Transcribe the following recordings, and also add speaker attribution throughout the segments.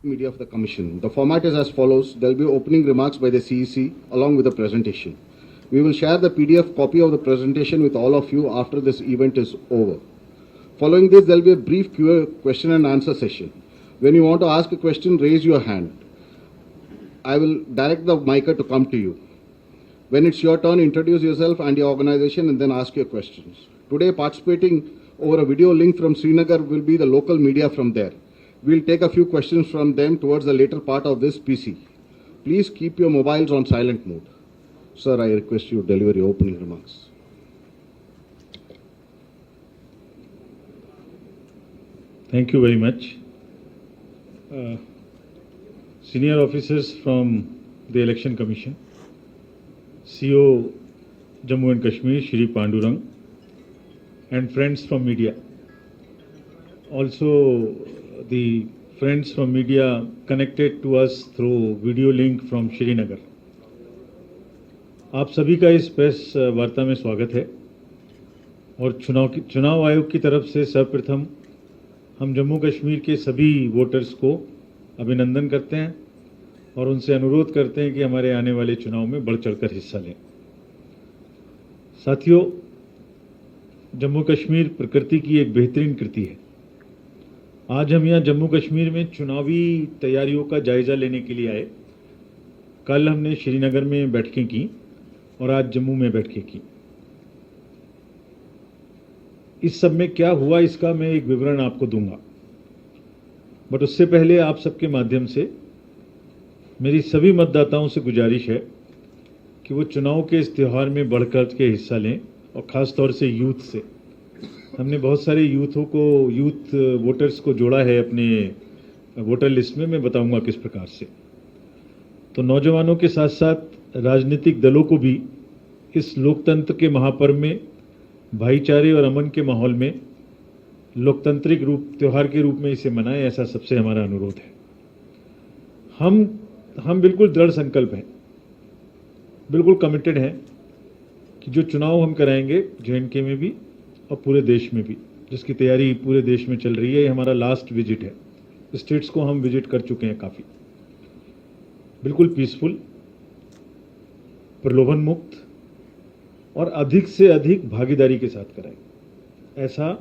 Speaker 1: Media of the Commission. The format is as follows. There will be opening remarks by the CEC along with the presentation. We will share the PDF copy of the presentation with all of you after this event is over. Following this, there will be a brief question and answer session. When you want to ask a question, raise your hand. I will direct the mic to come to you. When it's your turn, introduce yourself and your organization and then ask your questions. Today, participating over a video link from Srinagar will be the local media from there. We'll take a few questions from them towards the later part of this PC. Please keep your mobiles on silent mode. Sir, I request you to deliver your opening remarks.
Speaker 2: Thank you very much. Senior officers from the Election Commission, CO Jammu and Kashmir, Shri Pandurang, and friends from media. Also, the friends from media connected to us through video link from Srinagar. आप सभी का इस press वार्ता में स्वागत है और चुनाव आयोग की तरफ से सर्वप्रथम हम जम्मू कश्मीर के सभी वोटर्स को अभिनंदन करते हैं और उनसे अनुरोध करते हैं कि हमारे आने वाले चुनाव में बढ़ चढ़कर हिस्सा लें। साथियों, जम्मू कश्मीर प्रकृति की एक बेहतरीन कृति है। आज हम यहाँ जम्मू कश्मीर में चुनावी तैयारियों का जायजा लेने के लिए आए। कल हमने श्रीनगर में बैठकें की और आज जम्मू में बैठकें की। इस सब में क्या हुआ इसका मैं एक विवरण आपको दूंगा, बट उससे पहले आप सबके माध्यम से मेरी सभी मतदाताओं से गुजारिश है कि वो चुनाव के इस त्यौहार में बढ़-चढ़ के हिस्सा लें और ख़ास तौर से यूथ से। हमने बहुत सारे यूथ वोटर्स को जोड़ा है अपने वोटर लिस्ट में। मैं बताऊंगा किस प्रकार से। तो नौजवानों के साथ साथ राजनीतिक दलों को भी इस लोकतंत्र के महापर्व में भाईचारे और अमन के माहौल में लोकतांत्रिक त्यौहार के रूप में इसे मनाएं, ऐसा सबसे हमारा अनुरोध है। हम बिल्कुल दृढ़ संकल्प हैं, बिल्कुल कमिटेड हैं कि जो चुनाव हम कराएंगे J&K में भी और पूरे देश में भी, जिसकी तैयारी पूरे देश में चल रही है, ये हमारा लास्ट विजिट है। स्टेट्स को हम विजिट कर चुके हैं काफ़ी। बिल्कुल पीसफुल, प्रलोभन मुक्त और अधिक से अधिक भागीदारी के साथ कराएं, ऐसा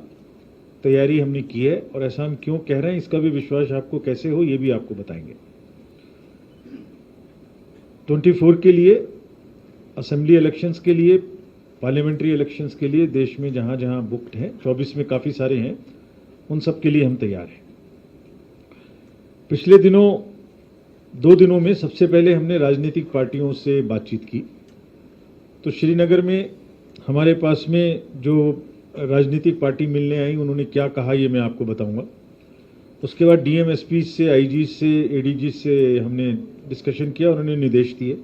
Speaker 2: तैयारी हमने की है। और ऐसा हम क्यों कह रहे हैं इसका भी विश्वास आपको कैसे हो ये भी आपको बताएंगे। 24 के लिए, असेंबली इलेक्शंस के लिए, पार्लियामेंट्री इलेक्शंस के लिए देश में जहां जहां बुक्ड हैं, 24 में काफ़ी सारे हैं, उन सब के लिए हम तैयार हैं। पिछले 2 दिनों में सबसे पहले हमने राजनीतिक पार्टियों से बातचीत की। तो श्रीनगर में हमारे पास में जो राजनीतिक पार्टी मिलने आई उन्होंने क्या कहा ये मैं आपको बताऊंगा। उसके बाद DMSP से, IG से, ADG से हमने डिस्कशन किया, उन्होंने निर्देश दिए।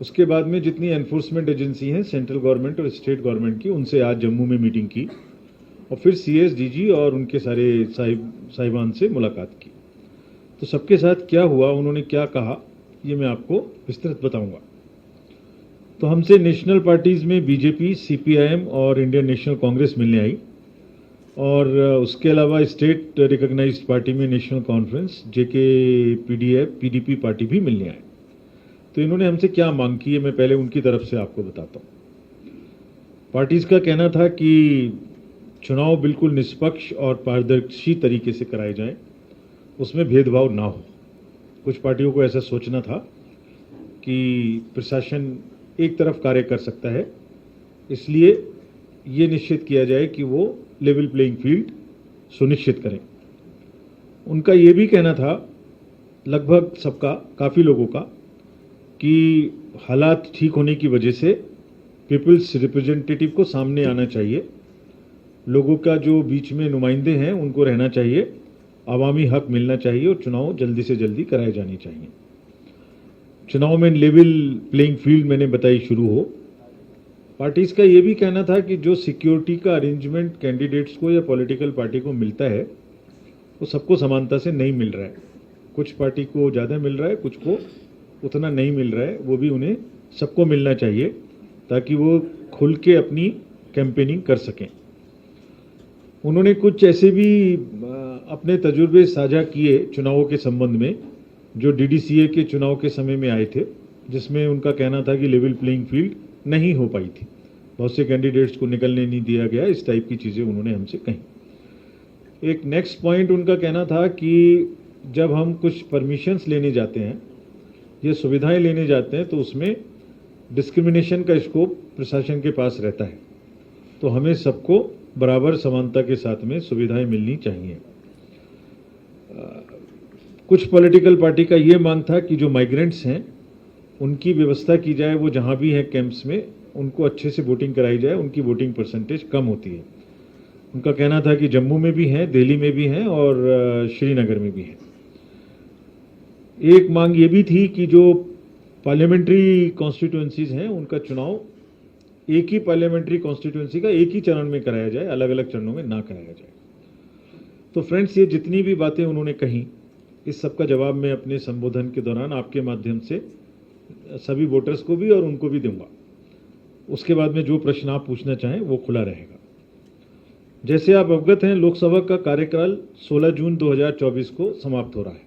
Speaker 2: उसके बाद में जितनी एनफोर्समेंट एजेंसी हैं सेंट्रल गवर्नमेंट और स्टेट गवर्नमेंट की, उनसे आज जम्मू में मीटिंग की और फिर CS, DG और उनके सारे साहिबान से मुलाकात की। तो सबके साथ क्या हुआ, उन्होंने क्या कहा, ये मैं आपको विस्तृत बताऊंगा। तो हमसे नेशनल पार्टीज़ में BJP, CPIM और इंडियन नेशनल कांग्रेस मिलने आई और उसके अलावा स्टेट रिकॉग्नाइज्ड पार्टी में national conference, JK, PDF, PDP party भी मिलने आए। तो इन्होंने हमसे क्या मांग की है मैं पहले उनकी तरफ से आपको बताता हूँ। पार्टीज़ का कहना था कि चुनाव बिल्कुल निष्पक्ष और पारदर्शी तरीके से कराए जाएं, उसमें भेदभाव ना हो। कुछ पार्टियों को ऐसा सोचना था कि प्रशासन एक तरफ कार्य कर सकता है, इसलिए ये निश्चित किया जाए कि वो लेवल प्लेइंग फील्ड सुनिश्चित करें। उनका ये भी कहना था, लगभग सबका, काफ़ी लोगों का, कि हालात ठीक होने की वजह से पीपल्स रिप्रेजेंटेटिव को सामने आना चाहिए, लोगों का जो बीच में नुमाइंदे हैं उनको रहना चाहिए, आवामी हक मिलना चाहिए और चुनाव जल्दी से जल्दी कराए जाने चाहिए। चुनाव में लेवल प्लेइंग फील्ड मैंने बताई शुरू हो। पार्टीज़ का ये भी कहना था कि जो सिक्योरिटी का अरेंजमेंट कैंडिडेट्स को या पॉलिटिकल पार्टी को मिलता है वो सबको समानता से नहीं मिल रहा है। कुछ पार्टी को ज़्यादा मिल रहा है, कुछ को उतना नहीं मिल रहा है, वो भी उन्हें सबको मिलना चाहिए ताकि वो खुल के अपनी कैंपेनिंग कर सकें। उन्होंने कुछ ऐसे भी अपने तजुर्बे साझा किए चुनावों के संबंध में जो डीडीसीए के चुनाव के समय में आए थे, जिसमें उनका कहना था कि लेवल प्लेइंग फील्ड नहीं हो पाई थी, बहुत से कैंडिडेट्स को निकलने नहीं दिया गया, इस टाइप की चीज़ें उन्होंने हमसे कही। एक नेक्स्ट पॉइंट उनका कहना था कि जब हम कुछ परमिशंस लेने जाते हैं या सुविधाएं लेने जाते हैं तो उसमें डिस्क्रिमिनेशन का स्कोप प्रशासन के पास रहता है, तो हमें सबको बराबर समानता के साथ में सुविधाएं मिलनी चाहिए। कुछ पॉलिटिकल पार्टी का ये मांग था कि जो माइग्रेंट्स हैं उनकी व्यवस्था की जाए, वो जहाँ भी हैं कैंप्स में उनको अच्छे से वोटिंग कराई जाए, उनकी वोटिंग परसेंटेज कम होती है। उनका कहना था कि जम्मू में भी हैं, दिल्ली में भी हैं और श्रीनगर में भी हैं। एक मांग ये भी थी कि जो पार्लियामेंट्री कॉन्स्टिट्यूएंसीज हैं उनका चुनाव एक ही पार्लियामेंट्री कॉन्स्टिट्यूएंसी का एक ही चरण में कराया जाए, अलग अलग चरणों में ना कराया जाए। तो फ्रेंड्स, ये जितनी भी बातें उन्होंने कही, इस सब का जवाब मैं अपने संबोधन के दौरान आपके माध्यम से सभी वोटर्स को भी और उनको भी दूंगा। उसके बाद में जो प्रश्न आप पूछना चाहें वो खुला रहेगा। जैसे आप अवगत हैं, लोकसभा का कार्यकाल 16 जून 2024 को समाप्त हो रहा है।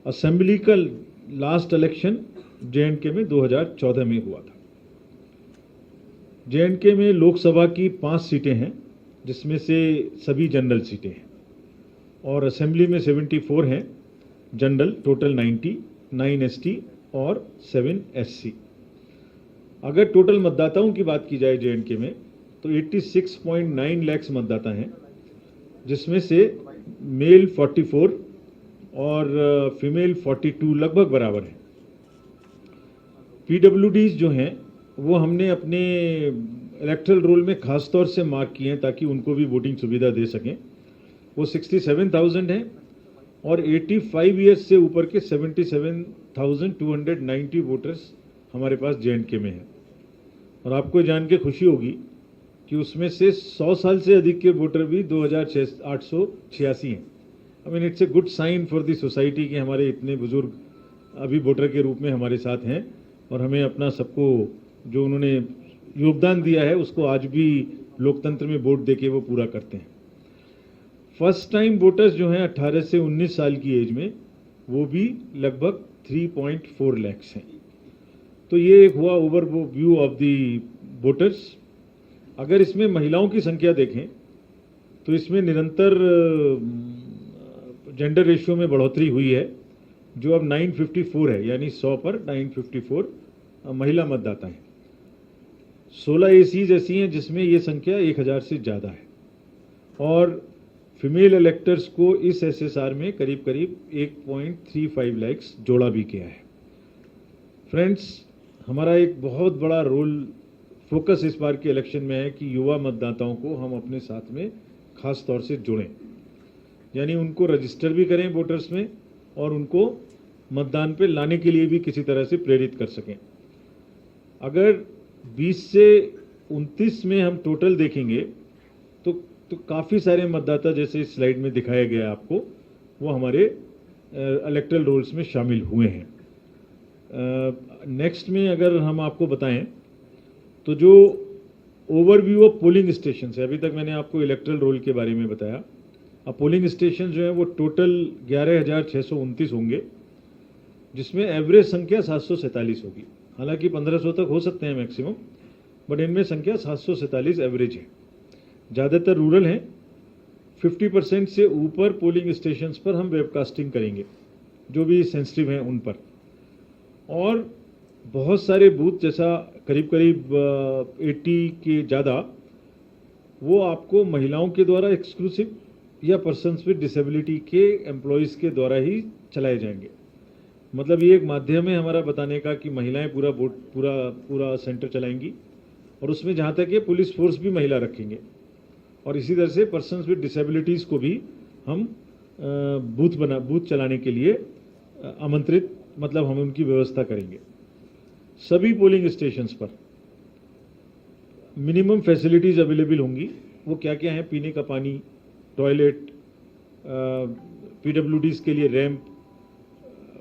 Speaker 2: असेंबली का लास्ट इलेक्शन जे.एंड.के में 2014 में हुआ था। जे.एंड.के में लोकसभा की 5 सीटें हैं, जिसमें से सभी जनरल सीटें हैं, और असेंबली में 74 हैं जनरल, टोटल 90, 9 एसटी और 7 एससी। अगर टोटल मतदाताओं की बात की जाए जे.एंड.के में तो 86.9 लाख मतदाता हैं, जिसमें से मेल 44 और फीमेल 42 लगभग बराबर हैं। पीडब्ल्यूडीज जो हैं वो हमने अपने इलेक्टरल रोल में खास तौर से मार्क किए हैं ताकि उनको भी वोटिंग सुविधा दे सकें। वो 67,000 हैं और 85 ईयर्स से ऊपर के 77,290 वोटर्स हमारे पास जे.एंड.के में हैं। और आपको जान के खुशी होगी कि उसमें से 100 साल से अधिक के वोटर भी 2,886 हैं। I mean it's a good sign for the society कि हमारे इतने बुजुर्ग अभी वोटर के रूप में हमारे साथ हैं और हमें अपना सबको जो उन्होंने योगदान दिया है उसको आज भी लोकतंत्र में वोट देके वो पूरा करते हैं। फर्स्ट टाइम वोटर्स जो हैं 18 से 19 साल की एज में, वो भी लगभग 3.4 लाख हैं। तो ये एक हुआ ओवरव्यू ऑफ द वोटर्स। अगर इसमें महिलाओं की संख्या देखें तो इसमें निरंतर जेंडर रेशियो में बढ़ोतरी हुई है, जो अब 954 है, यानी 100 पर 954 महिला मतदाता हैं। 16 एसीज ऐसी हैं जिसमें ये संख्या 1000 से ज़्यादा है, और फीमेल इलेक्टर्स को इस एसएसआर में करीब करीब 1.35 लाख जोड़ा भी किया है। फ्रेंड्स, हमारा एक बहुत बड़ा रोल फोकस इस बार के इलेक्शन में है कि युवा मतदाताओं को हम अपने साथ में खास तौर से जोड़ें, यानी उनको रजिस्टर भी करें वोटर्स में और उनको मतदान पे लाने के लिए भी किसी तरह से प्रेरित कर सकें। अगर 20 से 29 में हम टोटल देखेंगे तो काफ़ी सारे मतदाता, जैसे इस स्लाइड में दिखाया गया आपको, वो हमारे इलेक्टरल रोल्स में शामिल हुए हैं। नेक्स्ट में अगर हम आपको बताएं तो जो ओवरव्यू ऑफ पोलिंग स्टेशन है, अभी तक मैंने आपको इलेक्टरल रोल के बारे में बताया। अब पोलिंग स्टेशन जो है वो टोटल 11,629 होंगे, जिसमें एवरेज संख्या 747 होगी। हालांकि 1500 तक हो सकते हैं मैक्सिमम, बट इनमें संख्या 747 एवरेज है। ज़्यादातर रूरल हैं। 50% से ऊपर पोलिंग स्टेशंस पर हम वेबकास्टिंग करेंगे, जो भी सेंसिटिव हैं उन पर। और बहुत सारे बूथ, जैसा करीब करीब 80 के ज़्यादा, वो आपको महिलाओं के द्वारा एक्सक्लूसिव या पर्सन्स विद डिसेबिलिटी के एम्प्लॉयज़ के द्वारा ही चलाए जाएंगे। मतलब ये एक माध्यम है हमारा बताने का कि महिलाएं पूरा सेंटर चलाएंगी, और उसमें जहाँ तक ये पुलिस फोर्स भी महिला रखेंगे, और इसी तरह से पर्सन्स विद डिसेबिलिटीज़ को भी हम बूथ चलाने के लिए आमंत्रित, मतलब हम उनकी व्यवस्था करेंगे। सभी पोलिंग स्टेशंस पर मिनिमम फैसिलिटीज़ अवेलेबल होंगी। वो क्या क्या हैं? पीने का पानी, टॉयलेट, पीडब्ल्यूडीज़ के लिए रैंप,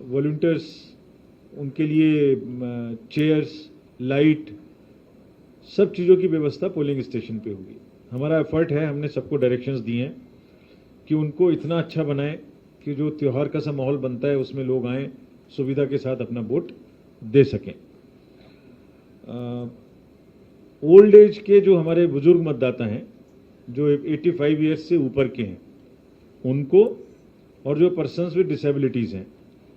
Speaker 2: वॉलंटियर्स उनके लिए चेयर्स, लाइट, सब चीज़ों की व्यवस्था पोलिंग स्टेशन पे होगी। हमारा एफर्ट है, हमने सबको डायरेक्शंस दिए हैं कि उनको इतना अच्छा बनाएं कि जो त्यौहार का सा माहौल बनता है उसमें लोग आएँ, सुविधा के साथ अपना वोट दे सकें। ओल्ड एज के जो हमारे बुजुर्ग मतदाता हैं, जो 85 ईयर्स से ऊपर के हैं, उनको और जो पर्सन्स विद डिसेबिलिटीज़ हैं,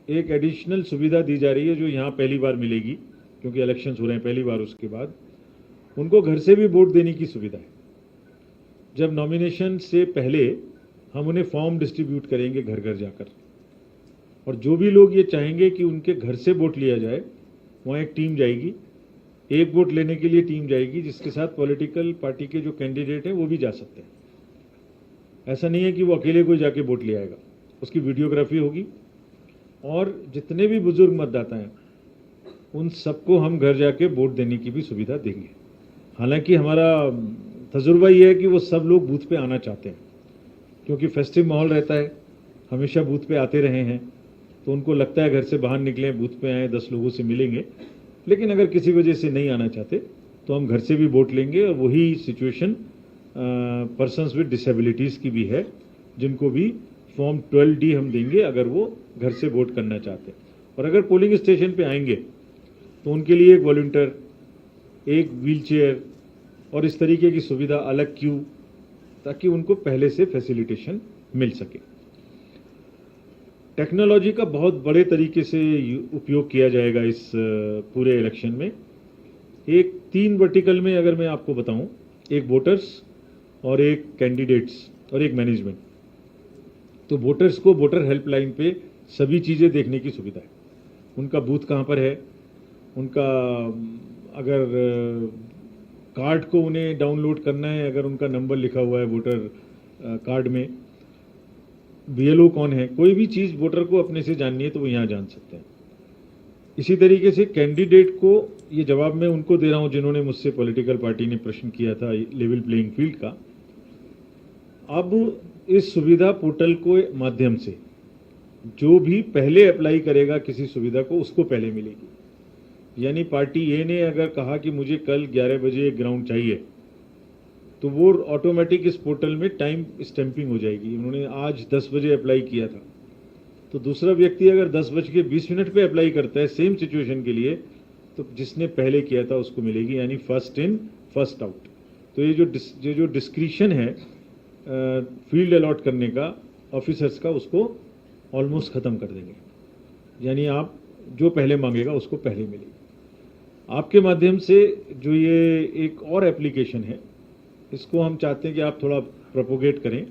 Speaker 2: एक एडिशनल सुविधा दी जा रही है जो यहाँ पहली बार मिलेगी, क्योंकि इलेक्शंस हो रहे हैं पहली बार। उसके बाद उनको घर से भी वोट देने की सुविधा है। जब नॉमिनेशन से पहले हम उन्हें फॉर्म डिस्ट्रीब्यूट करेंगे घर घर जाकर, और जो भी लोग ये चाहेंगे कि उनके घर से वोट लिया जाए, वहाँ एक टीम जाएगी, एक वोट लेने के लिए टीम जाएगी, जिसके साथ पॉलिटिकल पार्टी के जो कैंडिडेट हैं वो भी जा सकते हैं। ऐसा नहीं है कि वो अकेले कोई जाके वोट ले आएगा, उसकी वीडियोग्राफी होगी, और जितने भी बुजुर्ग मतदाता हैं उन सबको हम घर जाके वोट देने की भी सुविधा देंगे। हालांकि हमारा तजुर्बा ये है कि वो सब लोग बूथ पे आना चाहते हैं, क्योंकि फेस्टिव माहौल रहता है, हमेशा बूथ पे आते रहे हैं, तो उनको लगता है घर से बाहर निकलें, बूथ पे आएँ, 10 लोगों से मिलेंगे। लेकिन अगर किसी वजह से नहीं आना चाहते तो हम घर से भी वोट लेंगे, और वही सिचुएशन पर्सन्स विद डिसेबिलिटीज़ की भी है, जिनको भी फॉर्म 12D हम देंगे अगर वो घर से वोट करना चाहते हैं। और अगर पोलिंग स्टेशन पे आएंगे तो उनके लिए एक वॉलंटियर, एक व्हीलचेयर और इस तरीके की सुविधा, अलग क्यू, ताकि उनको पहले से फैसिलिटेशन मिल सके। टेक्नोलॉजी का बहुत बड़े तरीके से उपयोग किया जाएगा इस पूरे इलेक्शन में। एक 3 वर्टिकल में अगर मैं आपको बताऊं, एक वोटर्स और एक कैंडिडेट्स और एक मैनेजमेंट। तो वोटर्स को वोटर हेल्पलाइन पे सभी चीज़ें देखने की सुविधा है। उनका बूथ कहाँ पर है, उनका अगर कार्ड को उन्हें डाउनलोड करना है, अगर उनका नंबर लिखा हुआ है वोटर कार्ड में, BLO कौन है, कोई भी चीज़ वोटर को अपने से जाननी है तो वो यहाँ जान सकते हैं। इसी तरीके से कैंडिडेट को, ये जवाब मैं उनको दे रहा हूँ जिन्होंने मुझसे पॉलिटिकल पार्टी ने प्रश्न किया था लेवल प्लेइंग फील्ड का। अब इस सुविधा पोर्टल के माध्यम से जो भी पहले अप्लाई करेगा किसी सुविधा को, उसको पहले मिलेगी। यानी पार्टी ए ने अगर कहा कि मुझे कल 11 बजे एक ग्राउंड चाहिए, तो वो ऑटोमेटिक इस पोर्टल में टाइम स्टैंपिंग हो जाएगी। उन्होंने आज 10 बजे अप्लाई किया था, तो दूसरा व्यक्ति अगर 10:20 पे अप्लाई करता है सेम सिचुएशन के लिए, तो जिसने पहले किया था उसको मिलेगी, यानी फर्स्ट इन फर्स्ट आउट। तो ये जो डिस्क्रिशन है फील्ड अलॉट करने का ऑफिसर्स का, उसको ऑलमोस्ट ख़त्म कर देंगे। यानी आप जो पहले मांगेगा उसको पहले मिलेगी। आपके माध्यम से जो ये एक और एप्लीकेशन है, इसको हम चाहते हैं कि आप थोड़ा प्रोपोगेट करें।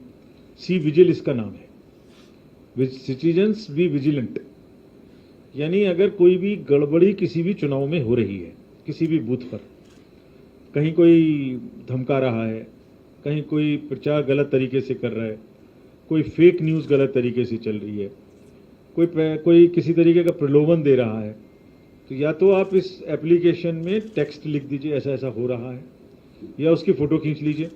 Speaker 2: सी विजिल इसका नाम है, सिटीजन्स बी विजिलेंट। यानी अगर कोई भी गड़बड़ी किसी भी चुनाव में हो रही है, किसी भी बूथ पर, कहीं कोई धमका रहा है, कहीं कोई प्रचार गलत तरीके से कर रहा है, कोई फेक न्यूज़ गलत तरीके से चल रही है, कोई किसी तरीके का प्रलोभन दे रहा है, तो या तो आप इस एप्लीकेशन में टेक्स्ट लिख दीजिए ऐसा ऐसा हो रहा है, या उसकी फ़ोटो खींच लीजिए।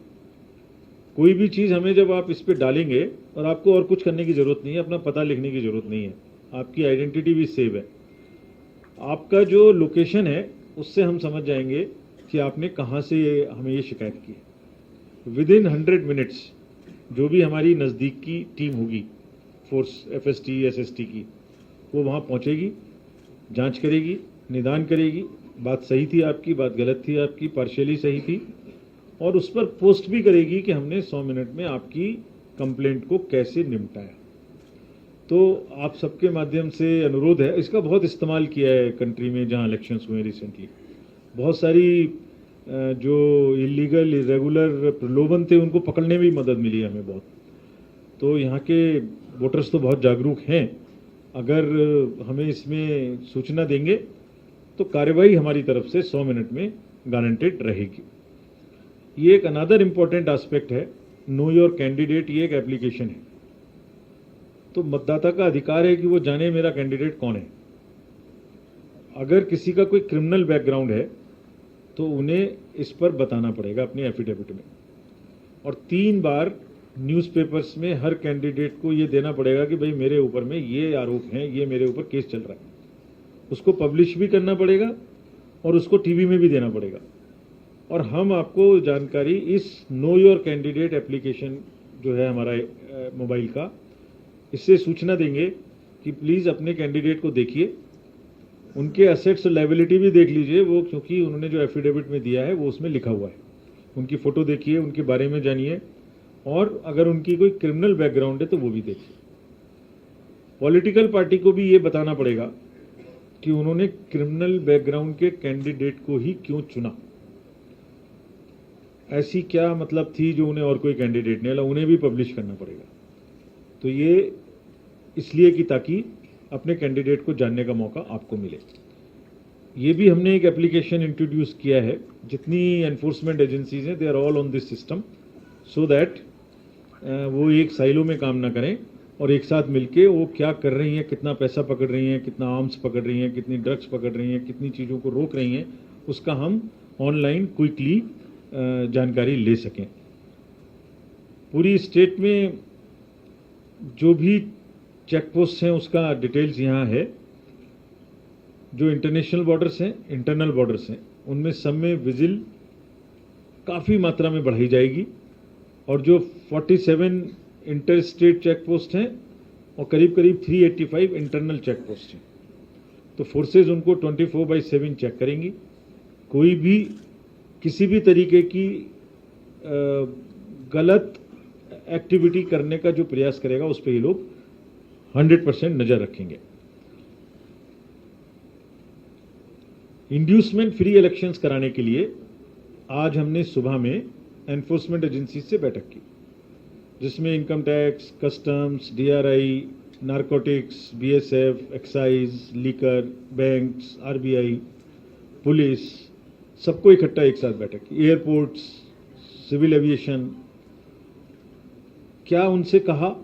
Speaker 2: कोई भी चीज़ हमें जब आप इस पर डालेंगे, और आपको और कुछ करने की ज़रूरत नहीं है, अपना पता लिखने की ज़रूरत नहीं है, आपकी आइडेंटिटी भी सेव है। आपका जो लोकेशन है उससे हम समझ जाएंगे कि आपने कहाँ से हमें ये शिकायत की है। विदिन 100 मिनट्स जो भी हमारी नज़दीक की टीम होगी, फोर्स FST SST की, वो वहाँ पहुँचेगी, जांच करेगी, निदान करेगी, बात सही थी आपकी, बात गलत थी आपकी, पार्शियली सही थी, और उस पर पोस्ट भी करेगी कि हमने 100 मिनट में आपकी कंप्लेंट को कैसे निपटाया। तो आप सबके माध्यम से अनुरोध है, इसका बहुत इस्तेमाल किया है कंट्री में जहाँ इलेक्शंस हुए रिसेंटली। बहुत सारी जो इलीगल इरेगुलर प्रलोभन थे उनको पकड़ने में भी मदद मिली हमें बहुत। तो यहाँ के वोटर्स तो बहुत जागरूक हैं। अगर हमें इसमें सूचना देंगे तो कार्रवाई हमारी तरफ से 100 मिनट में गारंटेड रहेगी। ये एक अनदर इम्पॉर्टेंट एस्पेक्ट है, नो योर कैंडिडेट। ये एक एप्लीकेशन है, तो मतदाता का अधिकार है कि वो जाने मेरा कैंडिडेट कौन है। अगर किसी का कोई क्रिमिनल बैकग्राउंड है तो उन्हें इस पर बताना पड़ेगा अपने एफिडेविट में, और 3 बार न्यूज़पेपर्स में हर कैंडिडेट को ये देना पड़ेगा कि भाई मेरे ऊपर में ये आरोप हैं, ये मेरे ऊपर केस चल रहा है। उसको पब्लिश भी करना पड़ेगा और उसको टीवी में भी देना पड़ेगा। और हम आपको जानकारी इस नो योर कैंडिडेट एप्लीकेशन जो है हमारा मोबाइल का, इससे सूचना देंगे कि प्लीज़ अपने कैंडिडेट को देखिए, उनके असेट्स और लायबिलिटी भी देख लीजिए, वो क्योंकि उन्होंने जो एफिडेविट में दिया है वो उसमें लिखा हुआ है, उनकी फ़ोटो देखिए, उनके बारे में जानिए, और अगर उनकी कोई क्रिमिनल बैकग्राउंड है तो वो भी देखिए। पॉलिटिकल पार्टी को भी ये बताना पड़ेगा कि उन्होंने क्रिमिनल बैकग्राउंड के कैंडिडेट को ही क्यों चुना, ऐसी क्या मतलब थी जो उन्हें और कोई कैंडिडेट नहीं मिला, उन्हें भी पब्लिश करना पड़ेगा। तो ये इसलिए कि ताकि अपने कैंडिडेट को जानने का मौका आपको मिले। ये भी हमने एक एप्लीकेशन इंट्रोड्यूस किया है, जितनी एनफोर्समेंट एजेंसीज हैं they are all on this system, so that वो एक साइलो में काम ना करें और एक साथ मिलके वो क्या कर रही हैं, कितना पैसा पकड़ रही हैं, कितना आर्म्स पकड़ रही हैं, कितनी ड्रग्स पकड़ रही हैं, कितनी चीज़ों को रोक रही हैं, उसका हम ऑनलाइन क्विकली जानकारी ले सकें। पूरी स्टेट में जो भी चेक पोस्ट हैं उसका डिटेल्स यहाँ है। जो इंटरनेशनल बॉर्डर्स हैं, इंटरनल बॉर्डर्स हैं, उनमें सब में विजिल काफ़ी मात्रा में बढ़ाई जाएगी, और जो 47 इंटर स्टेट चेक पोस्ट हैं और करीब करीब 385 इंटरनल चेक पोस्ट हैं, तो फोर्सेज उनको 24/7 चेक करेंगी। कोई भी किसी भी तरीके की गलत एक्टिविटी करने का जो प्रयास करेगा उस पर ये लोग 100% नज़र रखेंगे। इंड्यूसमेंट फ्री इलेक्शंस कराने के लिए आज हमने सुबह में एनफोर्समेंट एजेंसी से बैठक की, जिसमें income tax, customs, DRI, narcotics, BSF, excise, liquor, banks, RBI, police, सबको इकट्ठा एक साथ बैठक की। एयरपोर्ट्स, सिविल एविएशन, क्या उनसे कहा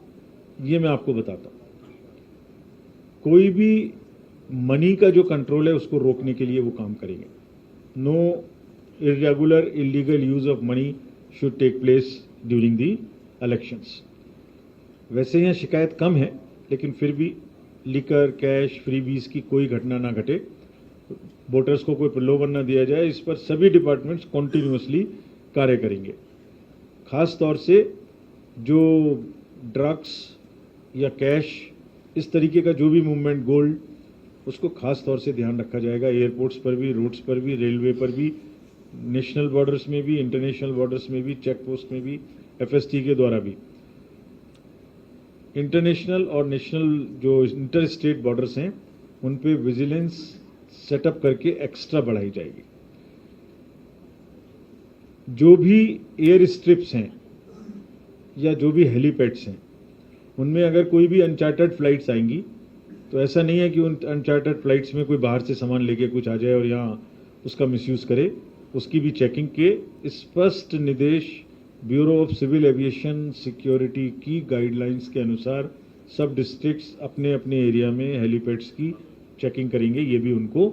Speaker 2: ये मैं आपको बताता हूँ। कोई भी मनी का जो कंट्रोल है उसको रोकने के लिए वो काम करेंगे। No irregular illegal use of money should take place during the elections. वैसे यहाँ शिकायत कम है, लेकिन फिर भी लिकर, कैश, फ्रीबीज की कोई घटना ना घटे, वोटर्स को कोई प्रलोभन ना दिया जाए, इस पर सभी डिपार्टमेंट्स कॉन्टिन्यूसली कार्य करेंगे। खास तौर से जो ड्रग्स या कैश, इस तरीके का जो भी मूवमेंट, गोल्ड, उसको खास तौर से ध्यान रखा जाएगा। एयरपोर्ट्स पर भी, रोड्स पर भी, रेलवे पर भी, नेशनल बॉर्डर्स में भी, इंटरनेशनल बॉर्डर्स में भी, चेक पोस्ट में भी, FST के द्वारा भी। इंटरनेशनल और नेशनल जो इंटर स्टेट बॉर्डर्स हैं उन पे विजिलेंस सेटअप करके एक्स्ट्रा बढ़ाई जाएगी। जो भी एयर स्ट्रिप्स हैं या जो भी हेलीपैड्स हैं, उनमें अगर कोई भी अनचार्टर्ड फ्लाइट्स आएंगी तो ऐसा नहीं है कि उन अनचार्टर्ड फ्लाइट्स में कोई बाहर से सामान लेके कुछ आ जाए और यहाँ उसका मिसयूज करे। उसकी भी चेकिंग के स्पष्ट निर्देश bureau of civil aviation security की गाइडलाइंस के अनुसार सब डिस्ट्रिक्ट्स अपने अपने एरिया में हेलीपैड्स की चेकिंग करेंगे। ये भी उनको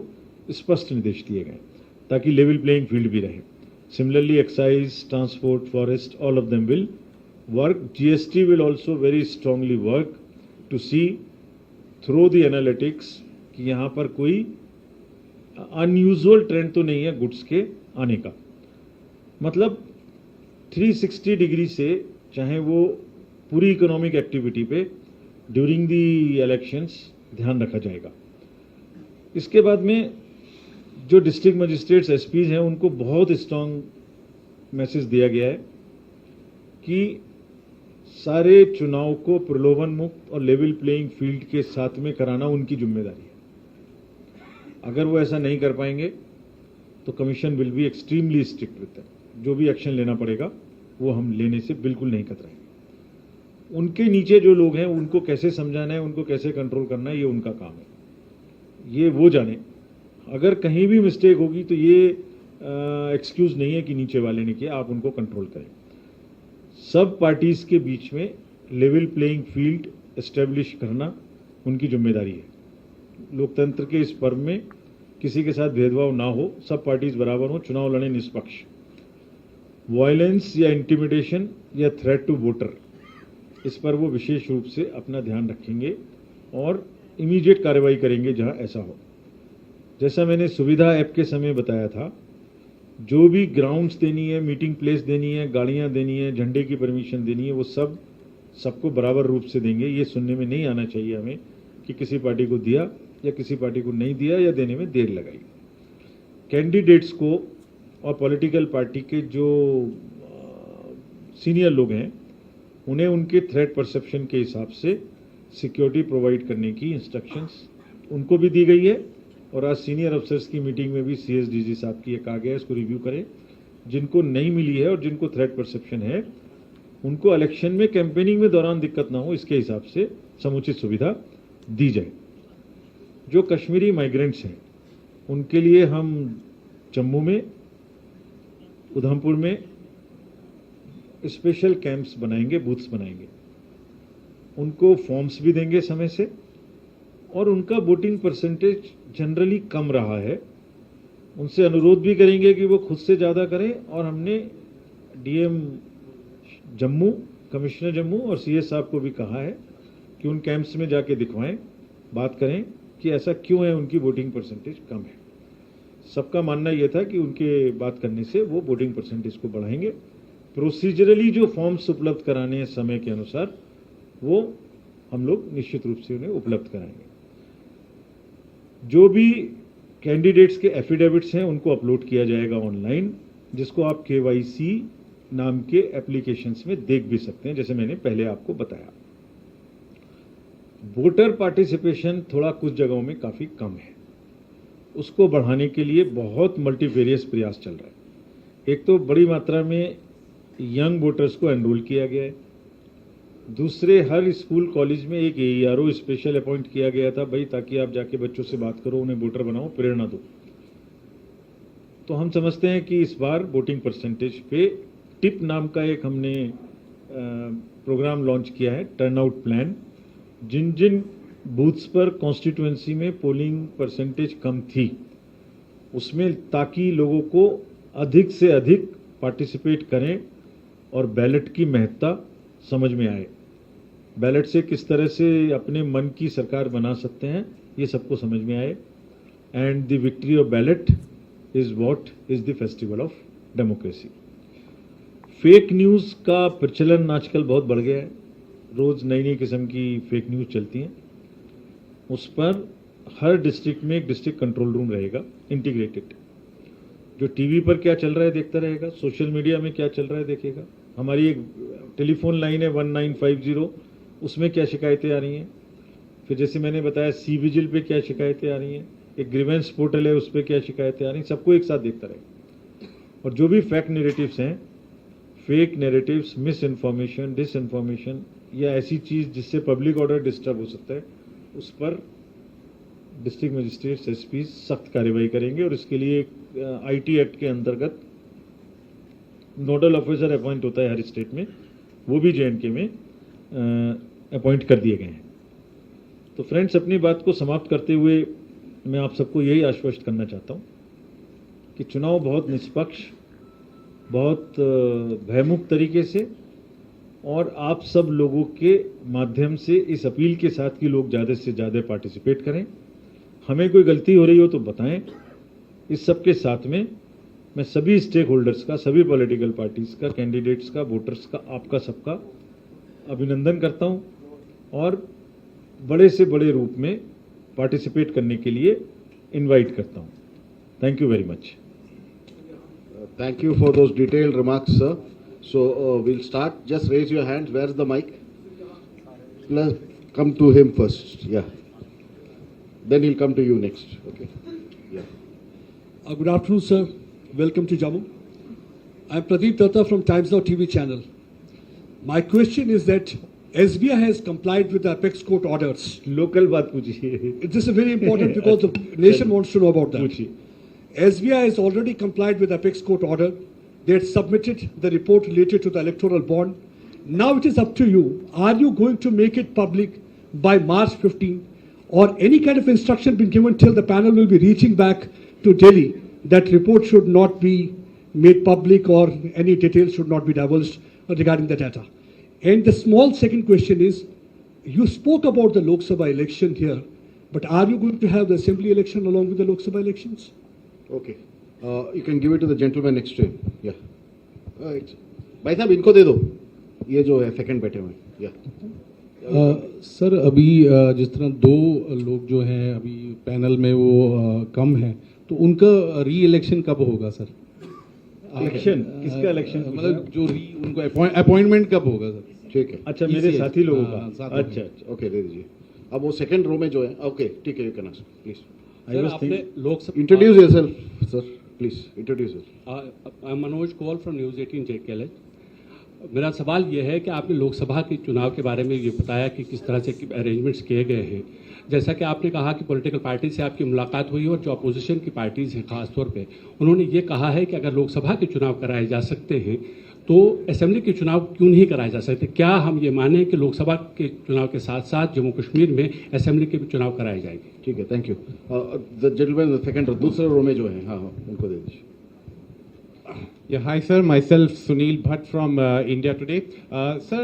Speaker 2: स्पष्ट निर्देश दिए गए ताकि लेवल प्लेइंग फील्ड भी रहे। Similarly excise, transport, forest, all of them will work. GST will also very strongly work to see through the analytics कि यहाँ पर कोई अनयूजुअल ट्रेंड तो नहीं है गुड्स के आने का। मतलब 360 डिग्री से, चाहे वो पूरी इकोनॉमिक एक्टिविटी पे ड्यूरिंग दी इलेक्शंस ध्यान रखा जाएगा। इसके बाद में जो डिस्ट्रिक्ट मजिस्ट्रेट्स, SPs हैं, उनको बहुत स्ट्रांग मैसेज दिया गया है कि सारे चुनाव को प्रलोभन मुक्त और लेवल प्लेइंग फील्ड के साथ में कराना उनकी जिम्मेदारी है। अगर वो ऐसा नहीं कर पाएंगे तो commission will be extremely strict with them. जो भी एक्शन लेना पड़ेगा वो हम लेने से बिल्कुल नहीं कतराएंगे। उनके नीचे जो लोग हैं उनको कैसे समझाना है, उनको कैसे कंट्रोल करना है, ये उनका काम है, ये वो जाने। अगर कहीं भी मिस्टेक होगी तो ये एक्सक्यूज नहीं है कि नीचे वाले ने किया, आप उनको कंट्रोल करें। सब पार्टीज के बीच में लेवल प्लेइंग फील्ड एस्टेब्लिश करना उनकी जिम्मेदारी है। लोकतंत्र के इस पर्व में किसी के साथ भेदभाव ना हो, सब पार्टीज बराबर हो, चुनाव लड़े निष्पक्ष। वायलेंस या इंटिमिडेशन या थ्रेट टू वोटर, इस पर वो विशेष रूप से अपना ध्यान रखेंगे और इमीडिएट कार्रवाई करेंगे जहां ऐसा हो। जैसा मैंने सुविधा ऐप के समय बताया था, जो भी ग्राउंड्स देनी है, मीटिंग प्लेस देनी है, गाड़ियां देनी है, झंडे की परमिशन देनी है, वो सबको बराबर रूप से देंगे। ये सुनने में नहीं आना चाहिए हमें कि किसी पार्टी को दिया या किसी पार्टी को नहीं दिया या देने में देर लगाई। कैंडिडेट्स को और पॉलिटिकल पार्टी के जो सीनियर लोग हैं उन्हें उनके थ्रेट परसेप्शन के हिसाब से सिक्योरिटी प्रोवाइड करने की इंस्ट्रक्शंस उनको भी दी गई है। और आज सीनियर अफसर्स की मीटिंग में भी CSDG साहब की कहा गया है इसको रिव्यू करें। जिनको नहीं मिली है और जिनको थ्रेट परसेप्शन है उनको इलेक्शन में कैंपेनिंग में दौरान दिक्कत ना हो, इसके हिसाब से समुचित सुविधा दी जाए। जो कश्मीरी माइग्रेंट्स हैं उनके लिए हम जम्मू में, उधमपुर में स्पेशल कैंप्स बनाएंगे, बूथ्स बनाएंगे, उनको फॉर्म्स भी देंगे समय से। और उनका वोटिंग परसेंटेज जनरली कम रहा है, उनसे अनुरोध भी करेंगे कि वो खुद से ज़्यादा करें। और हमने DM जम्मू, कमिश्नर जम्मू और CS साहब को भी कहा है कि उन कैंप्स में जाके दिखवाएं, बात करें कि ऐसा क्यों है उनकी वोटिंग परसेंटेज कम है। सबका मानना यह था कि उनके बात करने से वो वोटिंग परसेंटेज को बढ़ाएंगे। प्रोसीजरली जो फॉर्म्स उपलब्ध कराने हैं समय के अनुसार वो हम लोग निश्चित रूप से उन्हें उपलब्ध कराएंगे। जो भी कैंडिडेट्स के एफिडेविट्स हैं उनको अपलोड किया जाएगा ऑनलाइन, जिसको आप KYC नाम के एप्लीकेशंस में देख भी सकते हैं, जैसे मैंने पहले आपको बताया। वोटर पार्टिसिपेशन थोड़ा कुछ जगहों में काफी कम है, उसको बढ़ाने के लिए बहुत मल्टीवेरियस प्रयास चल रहा है। एक तो बड़ी मात्रा में यंग वोटर्स को एनरोल किया गया है, दूसरे हर स्कूल कॉलेज में एक AERO स्पेशल अपॉइंट किया गया था भाई, ताकि आप जाके बच्चों से बात करो, उन्हें वोटर बनाओ, प्रेरणा दो। तो हम समझते हैं कि इस बार वोटिंग परसेंटेज पे टिप नाम का एक हमने प्रोग्राम लॉन्च किया है, टर्नआउट प्लान। जिन जिन बूथ्स पर कॉन्स्टिट्यूएंसी में पोलिंग परसेंटेज कम थी उसमें, ताकि लोगों को अधिक से अधिक पार्टिसिपेट करें और बैलेट की महत्ता समझ में आए, बैलेट से किस तरह से अपने मन की सरकार बना सकते हैं ये सबको समझ में आए। And the victory of ballot is what is the festival of democracy. Fake news का प्रचलन आजकल बहुत बढ़ गया है, रोज नई नई किस्म की फेक न्यूज़ चलती हैं। उस पर हर डिस्ट्रिक्ट में एक डिस्ट्रिक्ट कंट्रोल रूम रहेगा इंटीग्रेटेड, जो टीवी पर क्या चल रहा है देखता रहेगा, सोशल मीडिया में क्या चल रहा है देखेगा। हमारी एक टेलीफोन लाइन है 1950, उसमें क्या शिकायतें आ रही हैं, फिर जैसे मैंने बताया CVGIL पे क्या शिकायतें आ रही हैं, एक ग्रीवेंस पोर्टल है उस पर क्या शिकायतें आ रही हैं, सबको एक साथ देखता रहेगा। और जो भी फैक्ट नैरेटिव्स हैं, fake narratives, misinformation, disinformation या ऐसी चीज़ जिससे पब्लिक ऑर्डर डिस्टर्ब हो सकता है, उस पर डिस्ट्रिक्ट मजिस्ट्रेट्स SP सख्त कार्रवाई करेंगे। और इसके लिए IT एक्ट के अंतर्गत नोडल ऑफिसर अपॉइंट होता है हर स्टेट में, वो भी JNK में अपॉइंट कर दिए गए हैं। तो फ्रेंड्स, अपनी बात को समाप्त करते हुए मैं आप सबको यही आश्वस्त करना चाहता हूँ कि चुनाव बहुत निष्पक्ष, बहुत भयमुक्त तरीके से और आप सब लोगों के माध्यम से इस अपील के साथ कि लोग ज़्यादा से ज़्यादा पार्टिसिपेट करें। हमें कोई गलती हो रही हो तो बताएं। इस सब के साथ में मैं सभी स्टेक होल्डर्स का, सभी पॉलिटिकल पार्टीज का, कैंडिडेट्स का, वोटर्स का, आपका सबका अभिनंदन करता हूं और बड़े से बड़े रूप में पार्टिसिपेट करने के लिए इनवाइट करता हूं। Thank you very much.
Speaker 1: Thank you for those detailed remarks, sir. So we'll start. Just raise your hands. Where's the mic? Let's come to him first. Yeah. Then he'll come to you next. Okay. Yeah.
Speaker 3: Good afternoon, sir. Welcome to Jammu. I'm Pradeep Datta from Times Now TV channel. My question is that SBI has complied with the Apex Court orders.
Speaker 2: Local बात पूछिए।
Speaker 3: This is very important because the nation wants to know about that.
Speaker 2: पूछिए।
Speaker 3: SBI has already complied with Apex Court order. They had submitted the report related to the electoral bond. Now it is up to you. Are you going to make it public by March 15, or any kind of instruction been given till the panel will be reaching back to Delhi that report should not be made public or any details should not be divulged regarding the data? And the small second question is, you spoke about the Lok Sabha election here, but are you going to have the assembly election along with the Lok Sabha elections?
Speaker 1: Okay. You can give it to the gentleman next to him. Yeah. भाई साहब इनको दे दो, ये जो है second बैठे हुए हैं. Yeah.
Speaker 4: सर अभी जिस तरह दो लोग जो हैं अभी पैनल में वो कम हैं, तो उनका री इलेक्शन कब होगा सर?
Speaker 2: इलेक्शन किसका इलेक्शन?
Speaker 4: मतलब जो उनको अपॉइंटमेंट कब होगा सर?
Speaker 1: ठीक है.
Speaker 2: अच्छा, मेरे साथी लोगों का.
Speaker 4: साथी लोगों
Speaker 2: अच्छा अच्छा.
Speaker 1: ओके, दे दीजिए. अब वो सेकंड रो में जो है. ओके, ठीक है, you can ask please.
Speaker 2: I was
Speaker 5: आपने
Speaker 2: thinking-
Speaker 5: Lok Sabha
Speaker 1: introduce yourself sir, please introduce yourself.
Speaker 5: Manoj Koul from news 18 JKL. मेरा सवाल ये है कि आपने लोकसभा के चुनाव के बारे में ये बताया कि किस तरह से अरेंजमेंट्स किए गए हैं. जैसा कि आपने कहा कि पॉलिटिकल पार्टी से आपकी मुलाकात हुई और जो अपोजिशन की पार्टीज़ हैं खास तौर पे, उन्होंने ये कहा है कि अगर लोकसभा के चुनाव कराए जा सकते हैं तो असेंबली के चुनाव क्यों नहीं कराए जा सकते? क्या हम ये माने कि लोकसभा के चुनाव के साथ साथ जम्मू कश्मीर में असेंबली के भी चुनाव कराए जाएंगे?
Speaker 1: ठीक है, thank you. The gentleman second row, दूसरे रो में जो है, हाँ हाँ उनको दे दीजिए.
Speaker 6: Yeah, hi sir, myself Sunil Bhatt from India Today. Sir,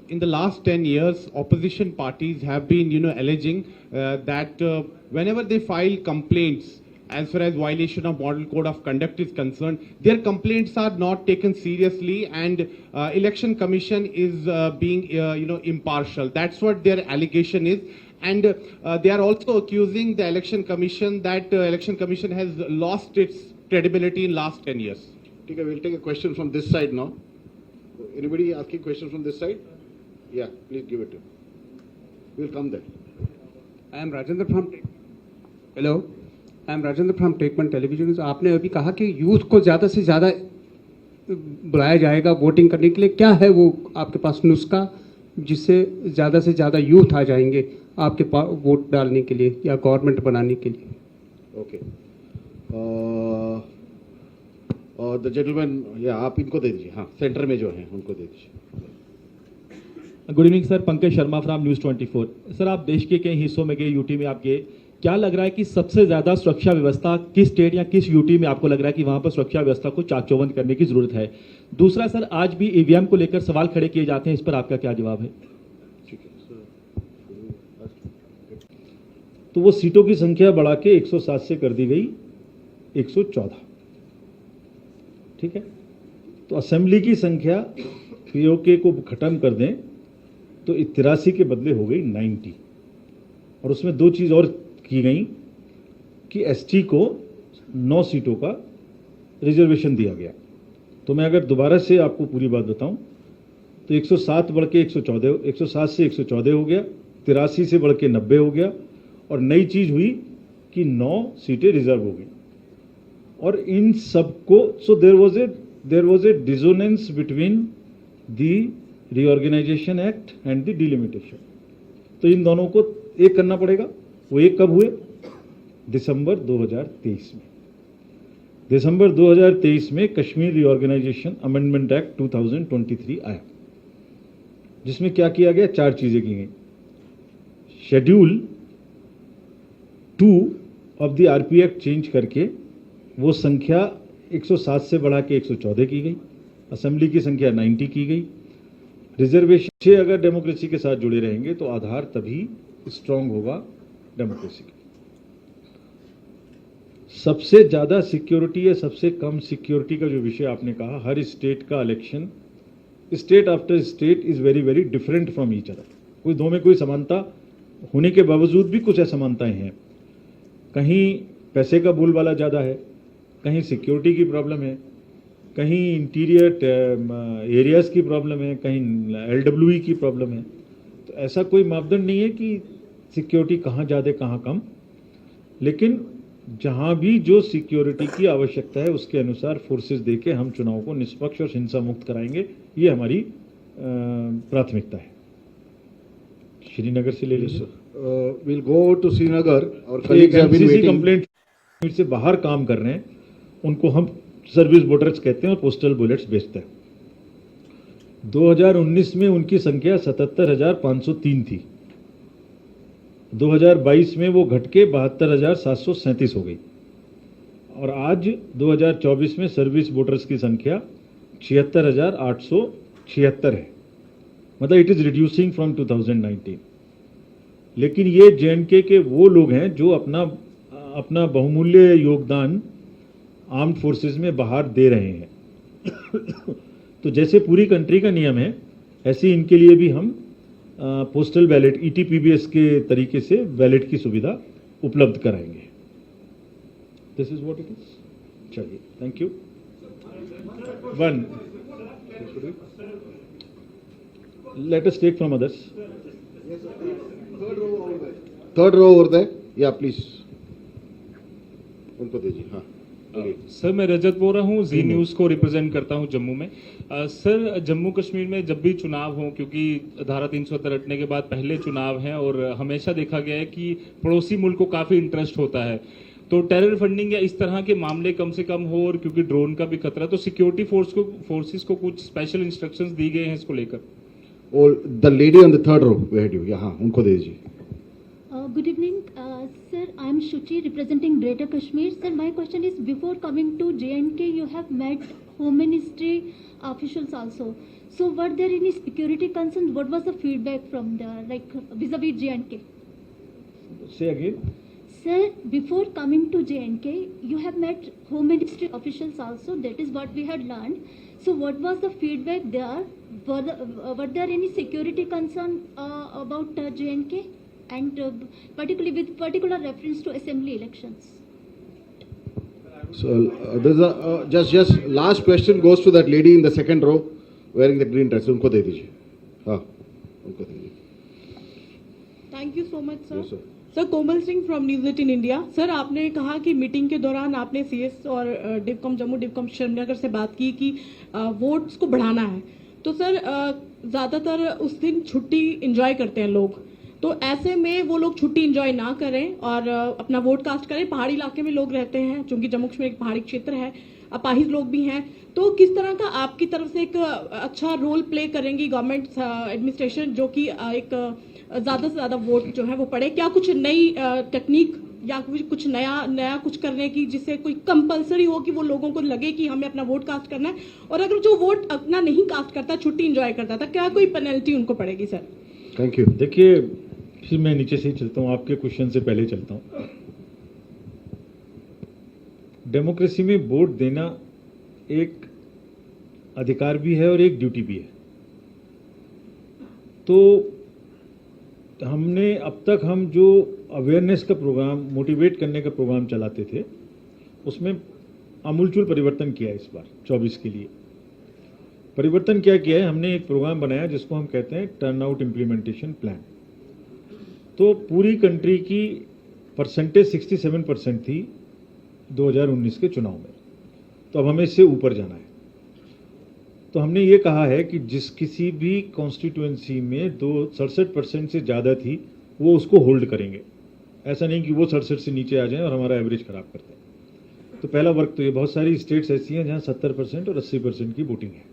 Speaker 6: in the last 10 years, opposition parties have been, alleging that whenever they file complaints as far as violation of model code of conduct is concerned, their complaints are not taken seriously, and election commission is being, impartial. That's what their allegation is. And they are also accusing the election commission that election commission has lost its credibility in last 10 years.
Speaker 1: ठीक है, we'll take a question from this side now. Anybody asking question from this side? Yeah, please give it to him. We'll come there.
Speaker 5: I am Rajendra from Hello. I am Rajendra from Take-One Television. आपने अभी कहा कि youth को ज़्यादा से ज़्यादा बुलाया जाएगा वोटिंग करने के लिए. क्या है वो आपके पास नुस्खा जिससे ज़्यादा से ज़्यादा यूथ आ जाएंगे आपके पास वोट डालने के लिए या गवर्नमेंट बनाने के लिए?
Speaker 1: ओके. द जेंटलमैन, या आप इनको दे दीजिए. हाँ, सेंटर में जो है उनको दे दीजिए.
Speaker 7: Good evening sir, Pankaj Sharma from news 24. Sir, आप देश के कई हिस्सों में गए, यूटी में आप गए, क्या लग रहा है कि सबसे ज़्यादा सुरक्षा व्यवस्था किस स्टेट या किस यूटी में आपको लग रहा है कि वहाँ पर सुरक्षा व्यवस्था को चाक चौबंद करने की ज़रूरत है? दूसरा सर, आज भी ईवीएम को लेकर सवाल खड़े किए जाते हैं, इस पर आपका क्या जवाब है?
Speaker 1: ठीक है.
Speaker 2: तो वो सीटों की संख्या बढ़ा के 107 से कर दी गई 114. ठीक है. तो असेंबली की संख्या पीओके को खत्म कर दें तो 83 के बदले हो गई 90. और उसमें दो चीज़ और की गई कि एसटी को 9 सीटों का रिजर्वेशन दिया गया. तो मैं अगर दोबारा से आपको पूरी बात बताऊं तो 107 बढ़ के 114, 107 से 114 हो गया, 83 से बढ़ के 90 हो गया, और नई चीज़ हुई कि 9 सीटें रिजर्व हो गई. और इन सबको, so there was a dissonance between the reorganisation act and the delimitation. तो इन दोनों को एक करना पड़ेगा. वो एक कब हुए? दिसंबर 2023 में. दिसंबर 2023 में कश्मीर रीऑर्गेनाइजेशन अमेंडमेंट एक्ट 2023 आया, जिसमें क्या किया गया? 4 चीजें की गई. Schedule 2 of the RP act change करके वो संख्या 107 से बढ़ा के 114 की गई. असेंबली की संख्या 90 की गई. रिजर्वेशन से अगर डेमोक्रेसी के साथ जुड़े रहेंगे तो आधार तभी स्ट्रांग होगा डेमोक्रेसी का. सबसे ज्यादा सिक्योरिटी या सबसे कम सिक्योरिटी का जो विषय आपने कहा, हर स्टेट का election, state after state is very very different from each other. कोई दो में कोई समानता होने के बावजूद भी कुछ असमानताएं हैं. कहीं पैसे का बोलबाला ज़्यादा है, कहीं सिक्योरिटी की प्रॉब्लम है, कहीं इंटीरियर एरियाज़ की प्रॉब्लम है, कहीं LWE की प्रॉब्लम है. तो ऐसा कोई मापदंड नहीं है कि सिक्योरिटी कहाँ ज़्यादा कहाँ कम, लेकिन जहाँ भी जो सिक्योरिटी की आवश्यकता है उसके अनुसार फोर्सेस देके हम चुनाव को निष्पक्ष और हिंसा मुक्त कराएंगे. ये हमारी प्राथमिकता है. श्रीनगर से ले लीजिए.
Speaker 1: We'll go to Srinagar. Our colleagues have been waiting.
Speaker 2: Complaint से बाहर काम कर रहे हैं, उनको हम सर्विस वोटर्स कहते हैं और पोस्टल बैलेट्स बेचते हैं. 2019 में उनकी संख्या 77,503 थी. 2022 में वो घट के 72,737 हो गई. और आज 2024 में सर्विस वोटर्स की संख्या 76,876 है. मतलब इट इज़ रिड्यूसिंग फ्रॉम 2019. लेकिन ये JNK के वो लोग हैं जो अपना बहुमूल्य योगदान आर्म्ड फोर्सेस में बाहर दे रहे हैं। तो जैसे पूरी कंट्री का नियम है, ऐसे इनके लिए भी हम पोस्टल बैलेट ETPBS के तरीके से बैलेट की सुविधा उपलब्ध कराएंगे। This is what it is. चलिए, thank you. One, let us take from others.
Speaker 1: Third row over there. Yeah, please. उनको दीजिए। हाँ,
Speaker 8: सर मैं रजत बोल रहा हूँ, जी न्यूज़ को रिप्रेजेंट करता हूँ जम्मू में। सर जम्मू कश्मीर में जब भी चुनाव हो, क्योंकि धारा 370 हटने के बाद पहले चुनाव हैं और हमेशा देखा गया है कि पड़ोसी मुल्क को काफ़ी इंटरेस्ट होता है, तो टेरर फंडिंग या इस तरह के मामले कम से कम हो, और क्योंकि ड्रोन का भी खतरा, तो सिक्योरिटी फोर्सेस को कुछ स्पेशल इंस्ट्रक्शंस दी गए हैं इसको लेकर।
Speaker 1: और the lady on the third row behind you. Yeah, हाँ, उनको दे दीजिए।
Speaker 9: Good evening, sir. I am Shuchi representing Greater Kashmir. Sir, my question is: before coming to J&K, you have met Home Ministry officials also. So, were there any security concerns? What was the feedback from there, like vis-a-vis J&K?
Speaker 2: Say again.
Speaker 9: Sir, before coming to J&K, you have met Home Ministry officials also. That is what we had learned. So, what was the feedback there? Were there any security concern about J&K? And particularly with particular reference to assembly elections.
Speaker 1: So there's a just last question goes to that lady in the second row wearing the green dress. उनको दे दीजिए। हाँ, उनको दे दीजिए।
Speaker 10: Thank you so much sir.
Speaker 1: Yes, sir.
Speaker 10: Sir, Komal Singh from news 18 India. Sir, आपने कहा कि meeting के दौरान आपने CS और डिवकॉम जम्मू, डिवकॉम श्रीनगर से बात की कि वोट्स को बढ़ाना है। तो सर, ज़्यादातर उस दिन छुट्टी इंजॉय करते हैं लोग, तो ऐसे में वो लोग छुट्टी इंजॉय ना करें और अपना वोट कास्ट करें। पहाड़ी इलाके में लोग रहते हैं, चूंकि जम्मू कश्मीर एक पहाड़ी क्षेत्र है, अपाहिज लोग भी हैं, तो किस तरह का आपकी तरफ से एक अच्छा रोल प्ले करेंगी गवर्नमेंट एडमिनिस्ट्रेशन, जो कि एक ज़्यादा से ज़्यादा वोट जो है वो पड़े? क्या कुछ नई टेक्निक या कुछ नया कुछ करने की, जिससे कोई कंपलसरी हो कि वो लोगों को लगे कि हमें अपना वोट कास्ट करना है, और अगर जो वोट अपना नहीं कास्ट करता, छुट्टी इंजॉय करता था, क्या कोई पेनल्टी उनको पड़ेगी सर?
Speaker 1: Thank you.
Speaker 2: देखिए, फिर मैं नीचे से ही चलता हूँ, आपके क्वेश्चन से पहले चलता हूँ। डेमोक्रेसी में वोट देना एक अधिकार भी है और एक ड्यूटी भी है। तो हमने अब तक हम जो अवेयरनेस का प्रोग्राम, मोटिवेट करने का प्रोग्राम चलाते थे, उसमें आमूलचूल परिवर्तन किया है इस बार 24 के लिए। परिवर्तन क्या किया है, हमने एक प्रोग्राम बनाया जिसको हम कहते हैं टर्न आउट इम्प्लीमेंटेशन प्लान। तो पूरी कंट्री की परसेंटेज 67% थी 2019 के चुनाव में, तो अब हमें इससे ऊपर जाना है। तो हमने ये कहा है कि जिस किसी भी कॉन्स्टिट्यूएंसी में 67% से ज़्यादा थी, वो उसको होल्ड करेंगे। ऐसा नहीं कि वो 67 से नीचे आ जाएं और हमारा एवरेज खराब कर दें। तो पहला वर्क तो ये, बहुत सारी स्टेट्स ऐसी हैं जहाँ 70% और 80% की वोटिंग है।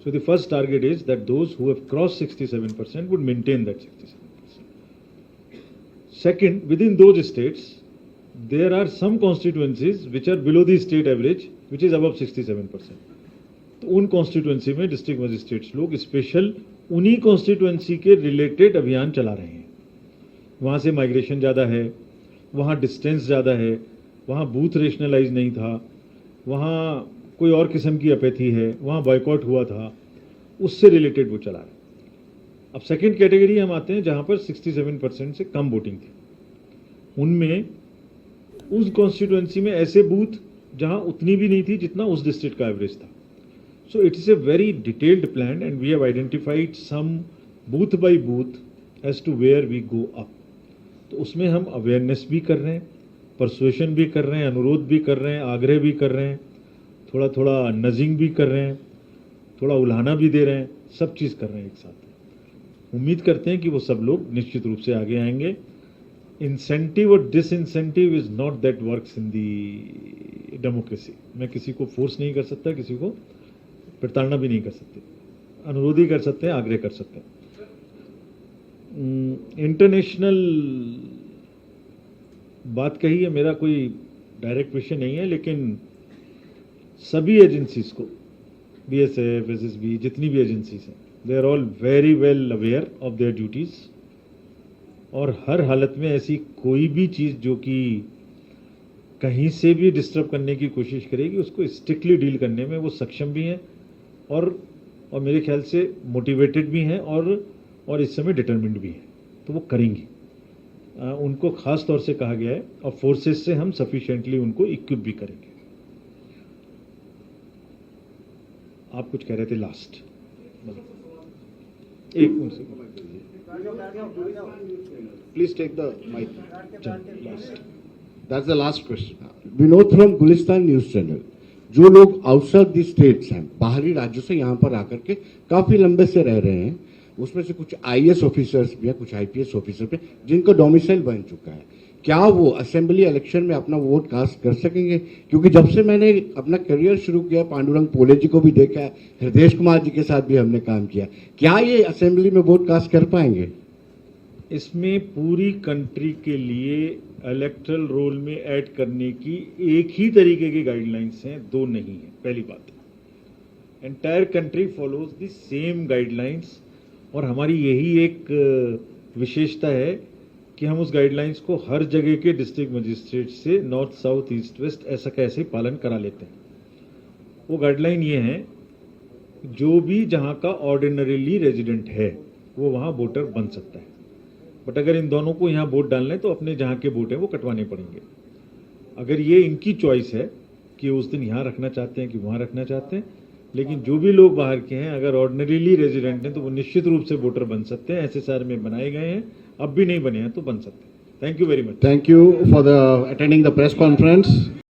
Speaker 2: So the first target is that those who have cross 67% would maintain that 67%. Second, within those states, there are some constituencies which are below the state average, which is above 67%. तो उन constituency में district magistrates लोग special उन्हीं constituency के related अभियान चला रहे हैं। वहाँ से माइग्रेशन ज़्यादा है, वहाँ डिस्टेंस ज़्यादा है, वहाँ बूथ रेशनलाइज नहीं था, वहाँ कोई और किस्म की अपैथी है, वहाँ बॉयकॉट हुआ था, उससे रिलेटेड वो चला रहे हैं। अब सेकंड कैटेगरी हम आते हैं जहाँ पर 67% से कम वोटिंग थी। उनमें उस कॉन्स्टिट्यूएंसी में ऐसे बूथ जहाँ उतनी भी नहीं थी जितना उस डिस्ट्रिक्ट का एवरेज था। So it is a very detailed plan and we have identified some booth by booth as to where we go up. तो उसमें हम अवेयरनेस भी कर रहे हैं, परसुएशन भी कर रहे हैं, अनुरोध भी कर रहे हैं, आग्रह भी कर रहे हैं, थोड़ा थोड़ा नजिंग भी कर रहे हैं, थोड़ा उल्हाना भी दे रहे हैं, सब चीज़ कर रहे हैं एक साथ। उम्मीद करते हैं कि वो सब लोग निश्चित रूप से आगे आएंगे। इंसेंटिव और disincentive is not that works in the democracy. मैं किसी को फोर्स नहीं कर सकता, किसी को प्रताड़ना भी नहीं कर सकते, अनुरोध ही कर सकते हैं, आग्रह कर सकते हैं। इंटरनेशनल बात कही है, मेरा कोई डायरेक्ट विषय नहीं है, लेकिन सभी एजेंसीज को, BSF, SSB, जितनी भी एजेंसीज हैं, they are all very well aware of their duties, और हर हालत में ऐसी कोई भी चीज़ जो कि कहीं से भी डिस्टर्ब करने की कोशिश करेगी, उसको स्ट्रिक्टली डील करने में वो सक्षम भी हैं और मेरे ख्याल से मोटिवेटेड भी हैं और इस समय डिटर्मिन्ड भी हैं, तो वो करेंगी। उनको खास तौर से कहा गया है और फोर्सेस से हम सफिशिएंटली उनको इक्विप भी करेंगे। आप कुछ कह रहे थे लास्ट, एक उनसे
Speaker 1: Please take the mic. That's the last question.
Speaker 11: Vinod from Gulistan news channel. जो लोग आउटसाइड दी स्टेट्स हैं, बाहरी राज्यों से यहाँ पर आकर के काफी लंबे से रह रहे हैं, उसमें से कुछ आईएएस ऑफिसर्स भी हैं, कुछ आईपीएस ऑफिसर भी, जिनका डोमिसाइल बन चुका है, क्या वो असेंबली इलेक्शन में अपना वोट कास्ट कर सकेंगे? क्योंकि जब से मैंने अपना करियर शुरू किया, पांडुरंग पोले जी को भी देखा है, हृदय कुमार जी के साथ भी हमने काम किया, क्या ये असेंबली में वोट कास्ट कर पाएंगे?
Speaker 2: इसमें पूरी कंट्री के लिए इलेक्टरल रोल में ऐड करने की एक ही तरीके की गाइडलाइंस हैं, दो नहीं है। पहली बात, entire country follows the same guidelines और हमारी यही एक विशेषता है कि हम उस गाइडलाइंस को हर जगह के डिस्ट्रिक्ट मजिस्ट्रेट से नॉर्थ साउथ ईस्ट वेस्ट ऐसा कैसे पालन करा लेते हैं। वो गाइडलाइन ये है, जो भी जहाँ का ऑर्डिनरीली रेजिडेंट है वो वहाँ वोटर बन सकता है, बट अगर इन दोनों को यहाँ वोट डालना है तो अपने जहाँ के वोट हैं वो कटवाने पड़ेंगे। अगर ये इनकी चॉइस है कि उस दिन यहाँ रखना चाहते हैं कि वहाँ रखना चाहते हैं, लेकिन जो भी लोग बाहर के हैं अगर ऑर्डिनरीली रेजिडेंट हैं तो वो निश्चित रूप से वोटर बन सकते हैं। ऐसे शहर में बनाए गए हैं, अब भी नहीं बने हैं तो बन सकते हैं। Thank you very much.
Speaker 1: Thank you for attending the press conference.